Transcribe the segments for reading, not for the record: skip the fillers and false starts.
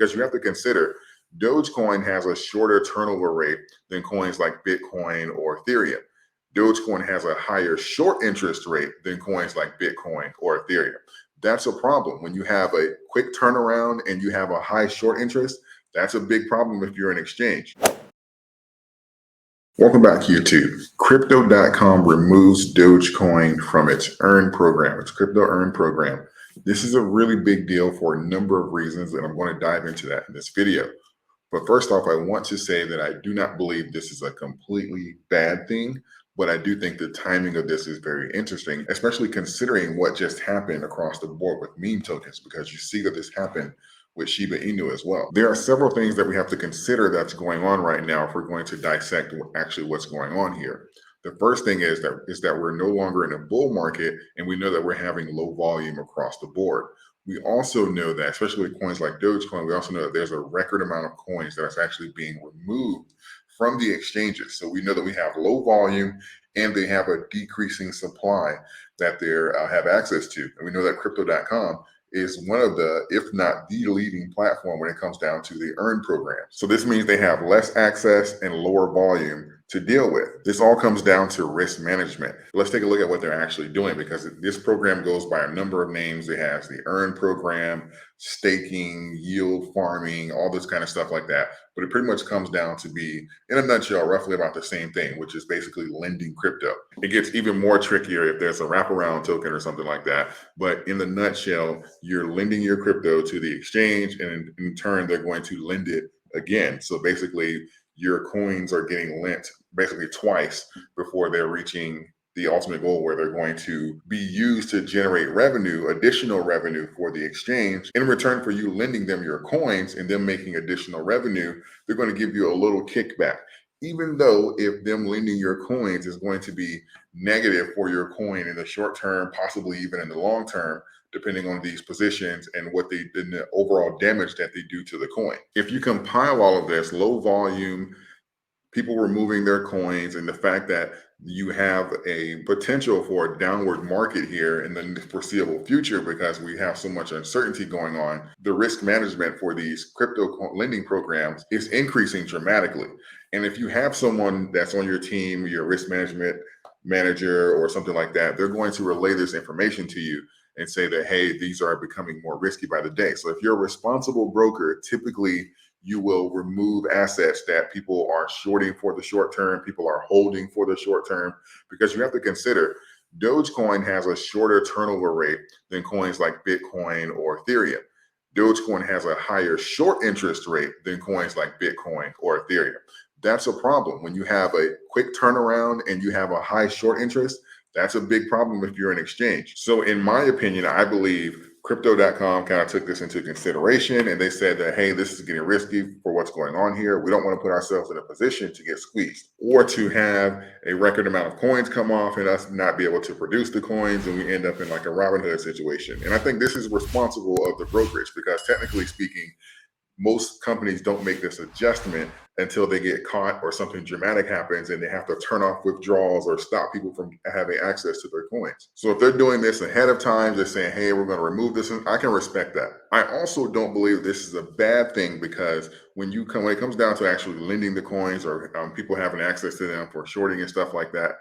Because you have to consider Dogecoin has a shorter turnover rate than coins like Bitcoin or Ethereum. Dogecoin has a higher short interest rate than coins like Bitcoin or Ethereum. That's a problem. When you have a quick turnaround and you have a high short interest, that's a big problem if you're an exchange. Welcome back, YouTube. Crypto.com removes Dogecoin from its Earn program, its crypto Earn program. This is a really big deal for a number of reasons, and I'm going to dive into that in this video. But first off, I want to say that I do not believe this is a completely bad thing, but I do think the timing of this is very interesting, especially considering what just happened across the board with meme tokens, because you see that this happened with Shiba Inu as well. There are several things that we have to consider that's going on right now if we're going to dissect actually what's going on here. The first thing is that we're no longer in a bull market, and we know that we're having low volume across the board. We also know that, especially with coins like Dogecoin, we also know that there's a record amount of coins that is actually being removed from the exchanges. So we know that we have low volume and they have a decreasing supply that they have access to. And we know that Crypto.com is one of the, if not the leading platform when it comes down to the Earn program. So this means they have less access and lower volume to deal with. This all comes down to risk management. Let's take a look at what they're actually doing, because this program goes by a number of names. It has the Earn program, staking, yield farming, all this kind of stuff like that. But it pretty much comes down to be, in a nutshell, roughly about the same thing, which is basically lending crypto. It gets even more trickier if there's a wraparound token or something like that. But in the nutshell, you're lending your crypto to the exchange, and in turn, they're going to lend it again. So basically, your coins are getting lent basically twice before they're reaching the ultimate goal, where they're going to be used to generate revenue, additional revenue for the exchange. In return for you lending them your coins and them making additional revenue, they're going to give you a little kickback. Even though if them lending your coins is going to be negative for your coin in the short term, possibly even in the long term, depending on these positions and what they did, the overall damage that they do to the coin. If you compile all of this, low volume, people removing their coins, and the fact that you have a potential for a downward market here in the foreseeable future because we have so much uncertainty going on, the risk management for these crypto lending programs is increasing dramatically. And if you have someone that's on your team, your risk management manager or something like that, they're going to relay this information to you and say that, hey, these are becoming more risky by the day. So if you're a responsible broker, typically you will remove assets that people are shorting for the short term, people are holding for the short term, because you have to consider Dogecoin has a shorter turnover rate than coins like Bitcoin or Ethereum. Dogecoin has a higher short interest rate than coins like Bitcoin or Ethereum. That's a problem. When you have a quick turnaround and you have a high short interest, that's a big problem if you're an exchange. So in my opinion, I believe Crypto.com kind of took this into consideration, and they said that, hey, this is getting risky for what's going on here. We don't want to put ourselves in a position to get squeezed or to have a record amount of coins come off and us not be able to produce the coins, and we end up in like a Robinhood situation. And I think this is responsible of the brokerage, because technically speaking, most companies don't make this adjustment until they get caught or something dramatic happens and they have to turn off withdrawals or stop people from having access to their coins. So if they're doing this ahead of time, they're saying, hey, we're going to remove this, I can respect that. I also don't believe this is a bad thing, because when it comes down to actually lending the coins or people having access to them for shorting and stuff like that,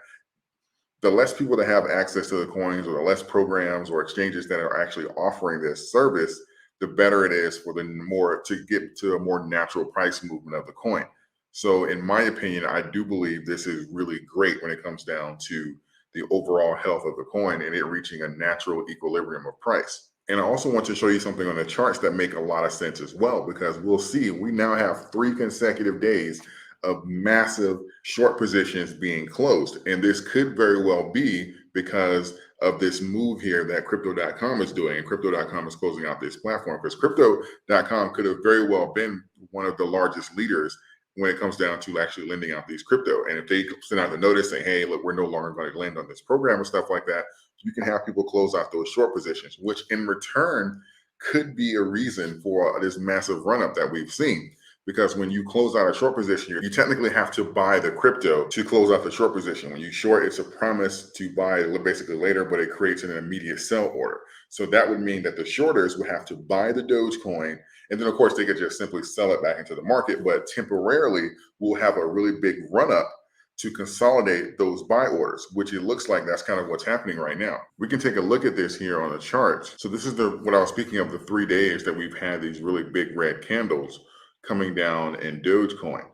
the less people that have access to the coins, or the less programs or exchanges that are actually offering this service, the better it is for to get to a more natural price movement of the coin. So in my opinion, I do believe this is really great when it comes down to the overall health of the coin and it reaching a natural equilibrium of price. And I also want to show you something on the charts that make a lot of sense as well, because we'll see, we now have 3 consecutive days of massive short positions being closed. And this could very well be because of this move here that Crypto.com is doing, and Crypto.com is closing out this platform, because Crypto.com could have very well been one of the largest leaders when it comes down to actually lending out these crypto. And if they send out the notice saying, hey, look, we're no longer going to lend on this program and stuff like that, you can have people close out those short positions, which in return could be a reason for this massive run up that we've seen. Because when you close out a short position, you technically have to buy the crypto to close out the short position. When you short, it's a promise to buy basically later, but it creates an immediate sell order. So that would mean that the shorters would have to buy the Dogecoin And then, of course, they could just simply sell it back into the market, but temporarily we'll have a really big run up to consolidate those buy orders, which it looks like that's kind of what's happening right now. We can take a look at this here on the charts. So this is what I was speaking of, the 3 days that we've had these really big red candles coming down in Dogecoin.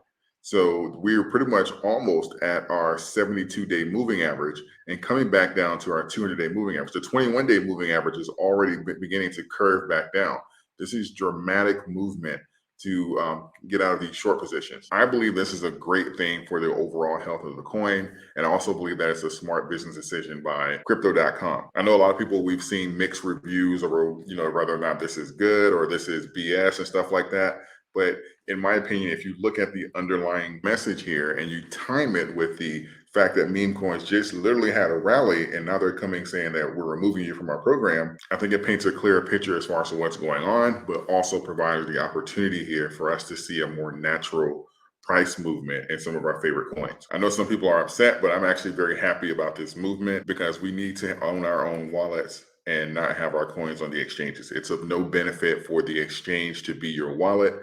So we're pretty much almost at our 72-day moving average and coming back down to our 200-day moving average. The 21-day moving average is already beginning to curve back down. This is dramatic movement to get out of these short positions. I believe this is a great thing for the overall health of the coin. And I also believe that it's a smart business decision by crypto.com. I know a lot of people, we've seen mixed reviews over, whether or not this is good or this is BS and stuff like that. But in my opinion, if you look at the underlying message here and you time it with the fact that meme coins just literally had a rally and now they're coming saying that we're removing you from our program, I think it paints a clearer picture as far as what's going on, but also provides the opportunity here for us to see a more natural price movement in some of our favorite coins. I know some people are upset, but I'm actually very happy about this movement because we need to own our own wallets and not have our coins on the exchanges. It's of no benefit for the exchange to be your wallet,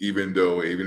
even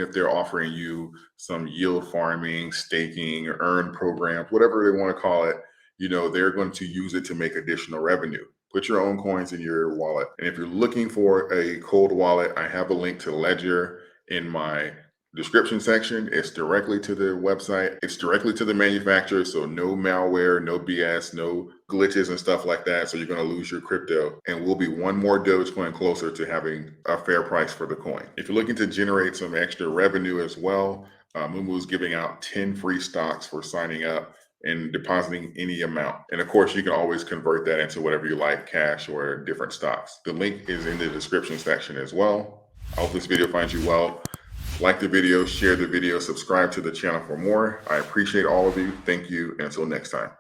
if they're offering you some yield farming, staking, earn programs, whatever they want to call it, they're going to use it to make additional revenue. Put your own coins in your wallet. And if you're looking for a cold wallet, I have a link to Ledger in my description section. It's directly to the website. It's directly to the manufacturer. So no malware, no BS, no glitches and stuff like that. So you're going to lose your crypto, and we'll be one more Dogecoin closer to having a fair price for the coin. If you're looking to generate some extra revenue as well, Moomoo is giving out 10 free stocks for signing up and depositing any amount. And of course, you can always convert that into whatever you like, cash or different stocks. The link is in the description section as well. I hope this video finds you well. Like the video, share the video, subscribe to the channel for more. I appreciate all of you. Thank you. And until next time.